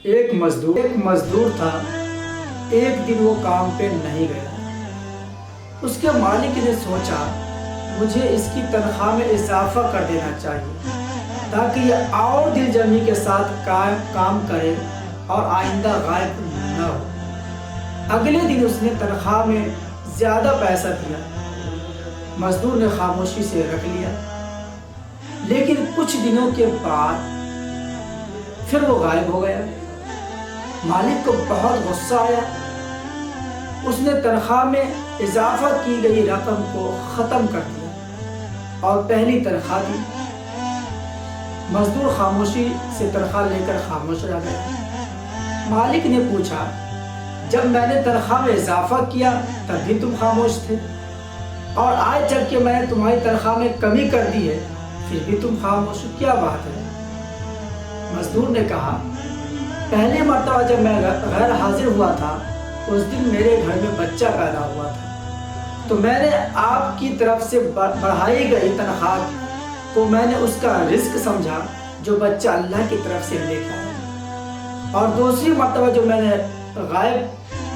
ایک مزدور تھا، ایک دن وہ کام پہ نہیں گیا۔ اس کے مالک نے سوچا مجھے اس کی تنخواہ میں اضافہ کر دینا چاہیے تاکہ یہ اور دل جمعی کے ساتھ کام کرے اور آئندہ غائب نہ ہو۔ اگلے دن اس نے تنخواہ میں زیادہ پیسہ دیا۔ مزدور نے خاموشی سے رکھ لیا، لیکن کچھ دنوں کے بعد پھر وہ غائب ہو گیا۔ مالک کو بہت غصہ آیا۔ اس نے تنخواہ میں اضافہ کی گئی رقم کو ختم کر دیا اور پہلی تنخواہ دی۔ مزدور خاموشی سے تنخواہ لے کر خاموش رہ گیا۔ مالک نے پوچھا جب میں نے تنخواہ میں اضافہ کیا تب بھی تم خاموش تھے، اور آج جب کہ میں نے تمہاری تنخواہ میں کمی کر دی ہے پھر بھی تم خاموش ہو، کیا بات ہے؟ مزدور نے کہا پہلی مرتبہ جب میں غیر حاضر ہوا تھا اس دن میرے گھر میں بچہ پیدا ہوا تھا، تو میں نے آپ کی طرف سے بڑھائی گئی تنخواہ کو میں نے اس کا رزق سمجھا جو بچہ اللہ کی طرف سے لے کے آیا، اور دوسری مرتبہ جو میں نے غائب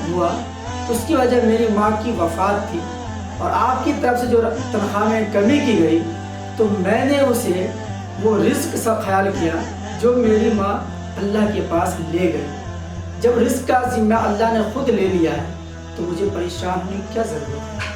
ہوا اس کی وجہ میری ماں کی وفات تھی، اور آپ کی طرف سے جو تنخواہ میں کمی کی گئی تو میں نے اسے وہ رزق سا خیال کیا جو میری ماں اللہ کے پاس لے گئی۔ جب رزق کا ذمہ اللہ نے خود لے لیا ہے تو مجھے پریشان ہونے کی کیا ضرورت ہے؟